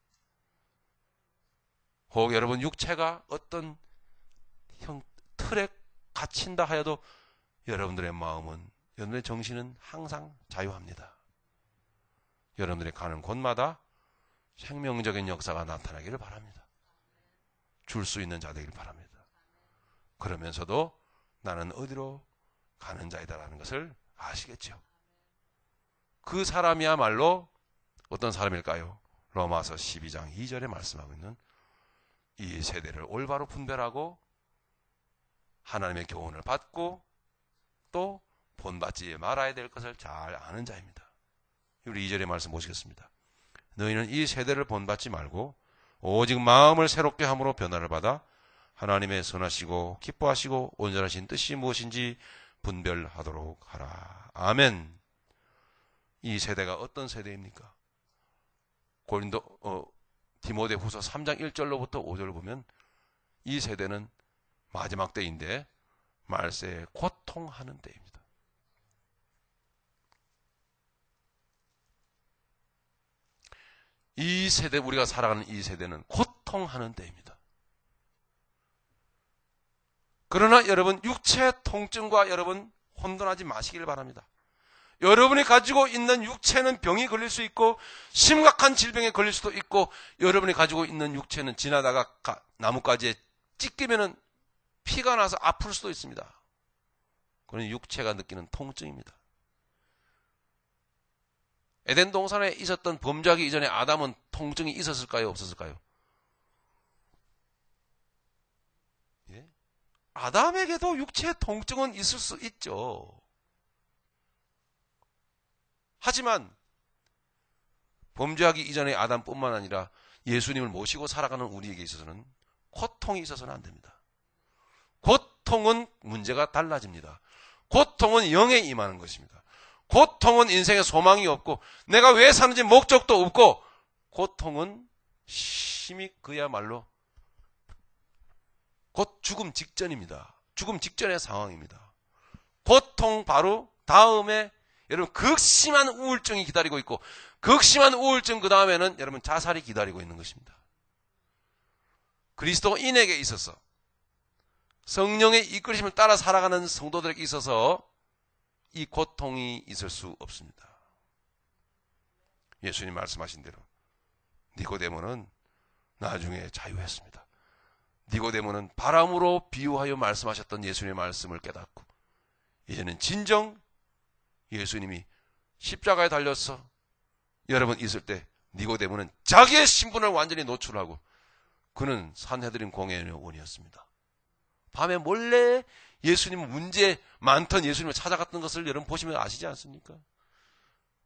혹 여러분 육체가 어떤 틀에 갇힌다 하여도 여러분들의 마음은 여러분의 정신은 항상 자유합니다. 여러분들이 가는 곳마다 생명적인 역사가 나타나기를 바랍니다. 줄 수 있는 자 되기를 바랍니다. 그러면서도 나는 어디로 가는 자이다라는 것을 아시겠죠? 그 사람이야말로 어떤 사람일까요? 로마서 12장 2절에 말씀하고 있는 이 세대를 올바로 분별하고 하나님의 교훈을 받고 또 본받지 말아야 될 것을 잘 아는 자입니다. 우리 2절의 말씀 보시겠습니다. 너희는 이 세대를 본받지 말고 오직 마음을 새롭게 함으로 변화를 받아 하나님의 선하시고 기뻐하시고 온전하신 뜻이 무엇인지 분별하도록 하라. 아멘. 이 세대가 어떤 세대입니까? 디모데후서 3장 1절로부터 5절을 보면 이 세대는 마지막 때인데 말세에 고통하는 때입니다. 이 세대, 우리가 살아가는 이 세대는 고통하는 때입니다. 그러나 여러분, 육체 통증과 여러분 혼돈하지 마시길 바랍니다. 여러분이 가지고 있는 육체는 병이 걸릴 수 있고 심각한 질병에 걸릴 수도 있고, 여러분이 가지고 있는 육체는 지나다가 나뭇가지에 찢기면은 피가 나서 아플 수도 있습니다. 그건 육체가 느끼는 통증입니다. 에덴 동산에 있었던 범죄하기 이전에 아담은 통증이 있었을까요? 없었을까요? 예? 아담에게도 육체의 통증은 있을 수 있죠. 하지만 범죄하기 이전의 아담뿐만 아니라 예수님을 모시고 살아가는 우리에게 있어서는 고통이 있어서는 안 됩니다. 고통은 문제가 달라집니다. 고통은 영에 임하는 것입니다. 고통은 인생에 소망이 없고 내가 왜 사는지 목적도 없고, 고통은 심히 그야말로 곧 죽음 직전입니다. 죽음 직전의 상황입니다. 고통 바로 다음에 여러분 극심한 우울증이 기다리고 있고, 극심한 우울증 그 다음에는 여러분 자살이 기다리고 있는 것입니다. 그리스도인에게 있어서 성령의 이끌림을 따라 살아가는 성도들에게 있어서 이 고통이 있을 수 없습니다. 예수님 말씀하신 대로 니고데모는 나중에 자유했습니다. 니고데모는 바람으로 비유하여 말씀하셨던 예수님의 말씀을 깨닫고 이제는 진정 예수님이 십자가에 달려서 여러분 있을 때 니고데모는 자기의 신분을 완전히 노출하고, 그는 산헤드린 공회의 원이었습니다. 밤에 몰래 예수님 문제 많던 예수님을 찾아갔던 것을 여러분 보시면 아시지 않습니까?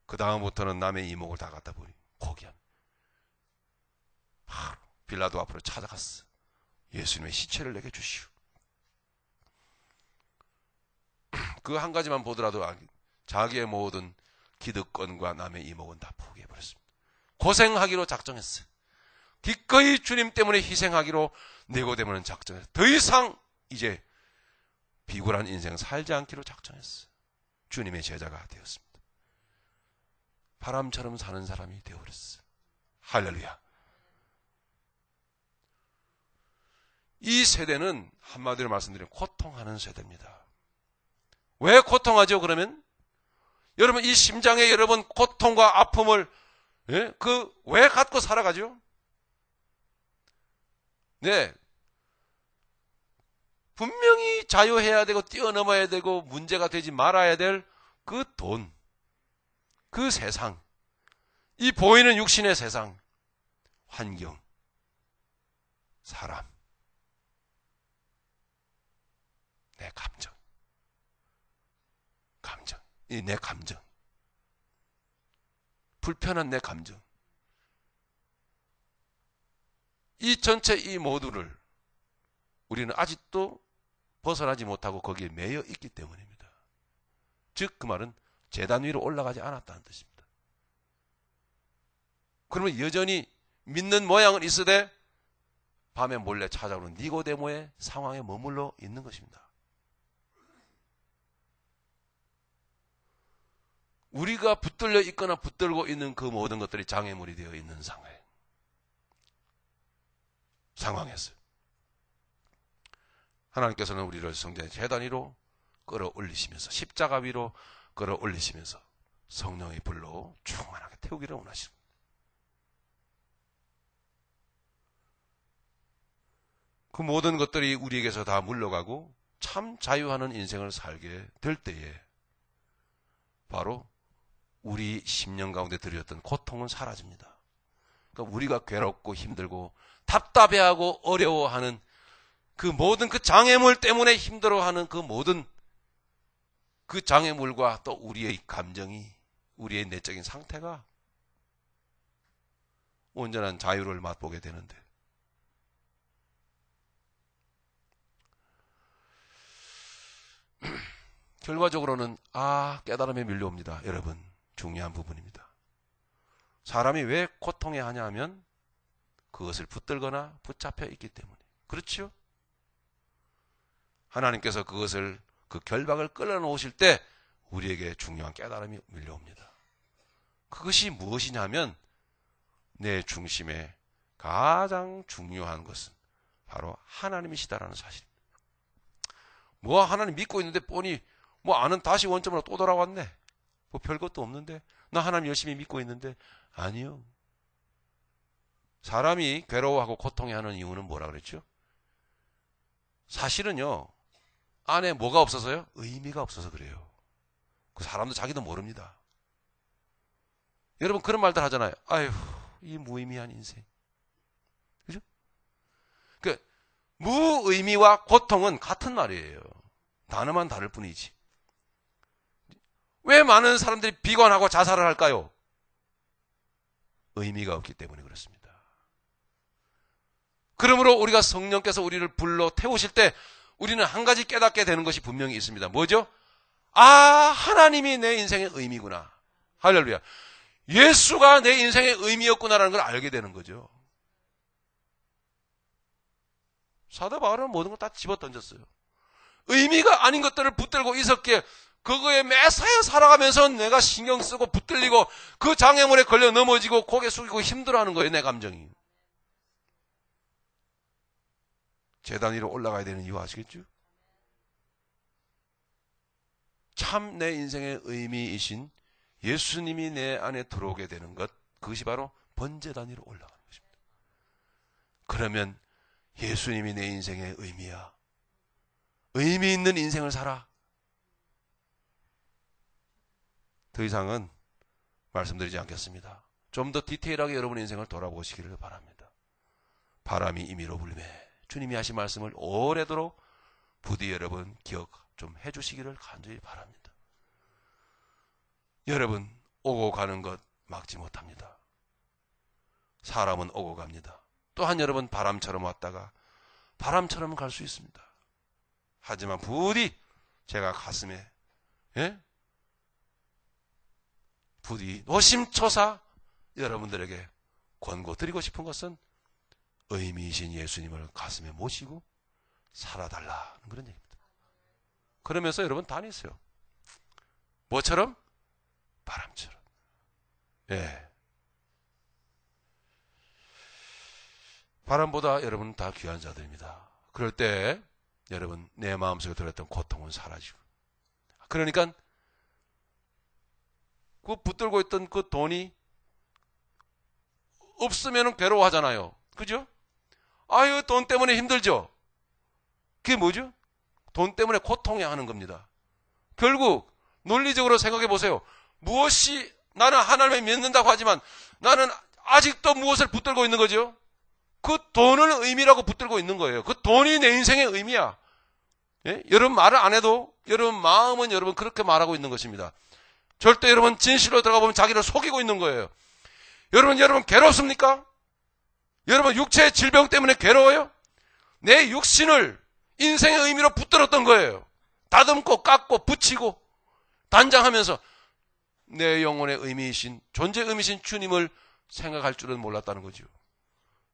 그 다음부터는 남의 이목을 다 갖다 버리고 포기한 바로 빌라도 앞으로 찾아갔어. 예수님의 시체를 내게 주시오. 그 한 가지만 보더라도 자기의 모든 기득권과 남의 이목은 다 포기해버렸습니다. 고생하기로 작정했어요. 기꺼이 주님 때문에 희생하기로 니고데모는 작정했어요. 더 이상 이제 비굴한 인생 살지 않기로 작정했어요. 주님의 제자가 되었습니다. 바람처럼 사는 사람이 되어버렸어요. 할렐루야. 이 세대는 한마디로 말씀드리면 고통하는 세대입니다. 왜 고통하죠? 그러면 여러분 이 심장에 여러분 고통과 아픔을 왜 갖고 살아가죠? 네, 분명히 자유해야 되고 뛰어넘어야 되고 문제가 되지 말아야 될 그 돈, 그 세상, 이 보이는 육신의 세상, 환경, 사람, 내 감정, 내 감정, 불편한 내 감정, 이 전체 이 모두를 우리는 아직도 벗어나지 못하고 거기에 매여 있기 때문입니다. 즉 그 말은 제단 위로 올라가지 않았다는 뜻입니다. 그러면 여전히 믿는 모양은 있으되 밤에 몰래 찾아오는 니고데모의 상황에 머물러 있는 것입니다. 우리가 붙들려 있거나 붙들고 있는 그 모든 것들이 장애물이 되어 있는 상황에서 하나님께서는 우리를 성전의 제단 위로 끌어올리시면서 십자가 위로 끌어올리시면서 성령의 불로 충만하게 태우기를 원하십니다. 그 모든 것들이 우리에게서 다 물러가고 참 자유하는 인생을 살게 될 때에 바로 우리 심령 가운데 들였던 고통은 사라집니다. 그러니까 우리가 괴롭고 힘들고 답답해하고 어려워하는 그 모든 그 장애물 때문에 힘들어하는 그 모든 그 장애물과 또 우리의 감정이, 우리의 내적인 상태가 온전한 자유를 맛보게 되는데, 결과적으로는 깨달음에 밀려옵니다. 여러분, 중요한 부분입니다. 사람이 왜 고통해 하냐 하면 그것을 붙들거나 붙잡혀 있기 때문에. 그렇죠? 하나님께서 그것을, 그 결박을 끌어놓으실 때 우리에게 중요한 깨달음이 밀려옵니다. 그것이 무엇이냐면 내 중심에 가장 중요한 것은 바로 하나님이시다라는 사실입니다. 뭐 하나님 믿고 있는데 뻔히 아는 다시 원점으로 또 돌아왔네. 뭐 별것도 없는데. 나 하나님 열심히 믿고 있는데. 아니요. 사람이 괴로워하고 고통해하는 이유는 뭐라 그랬죠? 사실은요, 안에 뭐가 없어서요? 의미가 없어서 그래요. 그 사람도 자기도 모릅니다. 여러분 그런 말들 하잖아요. 아휴, 이 무의미한 인생. 그죠? 그 무의미와 고통은 같은 말이에요. 단어만 다를 뿐이지. 왜 많은 사람들이 비관하고 자살을 할까요? 의미가 없기 때문에 그렇습니다. 그러므로 우리가 성령께서 우리를 불러 태우실 때 우리는 한 가지 깨닫게 되는 것이 분명히 있습니다. 뭐죠? 하나님이 내 인생의 의미구나. 할렐루야. 예수가 내 인생의 의미였구나라는 걸 알게 되는 거죠. 사도 바울은 모든 걸 다 집어던졌어요. 의미가 아닌 것들을 붙들고 있었기에 그거에 매사에 살아가면서 내가 신경 쓰고 붙들리고 그 장애물에 걸려 넘어지고 고개 숙이고 힘들어하는 거예요. 내 감정이. 제단 위로 올라가야 되는 이유 아시겠죠? 참 내 인생의 의미이신 예수님이 내 안에 들어오게 되는 것, 그것이 바로 번제단 위로 올라가는 것입니다. 그러면 예수님이 내 인생의 의미야. 의미 있는 인생을 살아. 더 이상은 말씀드리지 않겠습니다. 좀 더 디테일하게 여러분의 인생을 돌아보시기를 바랍니다. 바람이 임의로 불매. 주님이 하신 말씀을 오래도록 부디 여러분 기억 좀 해주시기를 간절히 바랍니다. 여러분 오고 가는 것 막지 못합니다. 사람은 오고 갑니다. 또한 여러분 바람처럼 왔다가 바람처럼 갈 수 있습니다. 하지만 부디 제가 가슴에 부디 노심초사 여러분들에게 권고드리고 싶은 것은 의미이신 예수님을 가슴에 모시고 살아달라는 그런 얘기입니다. 그러면서 여러분 다니세요. 뭐처럼? 바람처럼. 바람보다 여러분 다 귀한 자들입니다. 그럴 때 여러분 내 마음속에 들었던 고통은 사라지고, 그러니까 그 붙들고 있던 그 돈이 없으면 괴로워하잖아요. 그죠? 돈 때문에 힘들죠? 그게 뭐죠? 돈 때문에 고통해하는 겁니다. 결국 논리적으로 생각해 보세요. 무엇이, 나는 하나님을 믿는다고 하지만 나는 아직도 무엇을 붙들고 있는 거죠? 그 돈을 의미라고 붙들고 있는 거예요. 그 돈이 내 인생의 의미야. 여러분 말을 안 해도 여러분 마음은 여러분 그렇게 말하고 있는 것입니다. 절대 여러분 진실로 들어가 보면 자기를 속이고 있는 거예요. 여러분 괴롭습니까? 여러분 육체의 질병 때문에 괴로워요? 내 육신을 인생의 의미로 붙들었던 거예요. 다듬고 깎고 붙이고 단장하면서 내 영혼의 의미이신, 존재의 의미이신 주님을 생각할 줄은 몰랐다는 거죠.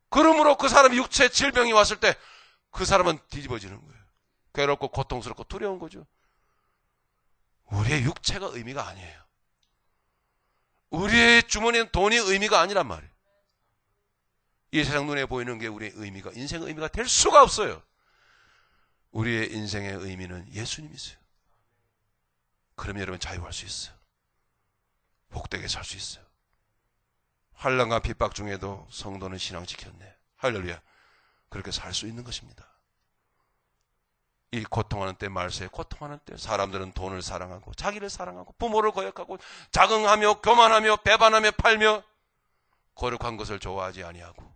그러므로 그 사람이 육체의 질병이 왔을 때 그 사람은 뒤집어지는 거예요. 괴롭고 고통스럽고 두려운 거죠. 우리의 육체가 의미가 아니에요. 우리의 주머니는 돈이 의미가 아니란 말이에요. 이 세상 눈에 보이는 게 우리의 의미가, 인생의 의미가 될 수가 없어요. 우리의 인생의 의미는 예수님이세요. 그러면 여러분 자유할 수 있어요. 복되게 살 수 있어요. 환난과 핍박 중에도 성도는 신앙 지켰네. 할렐루야. 그렇게 살 수 있는 것입니다. 이 고통하는 때, 말세에 고통하는 때 사람들은 돈을 사랑하고 자기를 사랑하고 부모를 거역하고 자긍하며 교만하며 배반하며 팔며 거룩한 것을 좋아하지 아니하고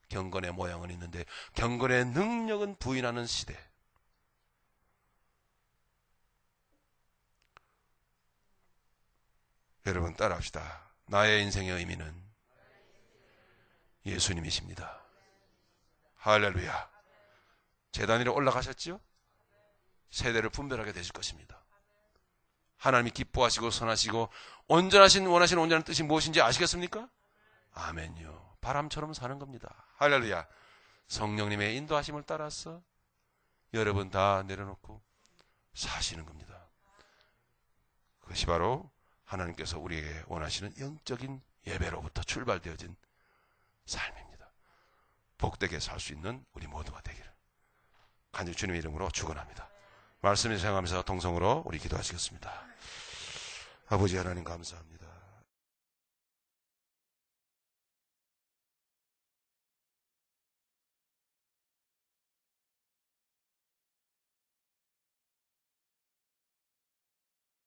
경건의 모양은 있는데 경건의 능력은 부인하는 시대. 여러분 따라합시다. 나의 인생의 의미는 예수님이십니다. 할렐루야. 제단 위로 올라가셨죠? 세대를 분별하게 되실 것입니다. 하나님이 기뻐하시고 선하시고 온전하신 원하시는 온전한 뜻이 무엇인지 아시겠습니까? 아멘요. 바람처럼 사는 겁니다. 할렐루야. 성령님의 인도하심을 따라서 여러분 다 내려놓고 사시는 겁니다. 그것이 바로 하나님께서 우리에게 원하시는 영적인 예배로부터 출발되어진 삶입니다. 복되게 살 수 있는 우리 모두가 되기를 간절히 주님의 이름으로 축원합니다. 말씀을 생각하면서 동성으로 우리 기도하시겠습니다. 아버지 하나님 감사합니다.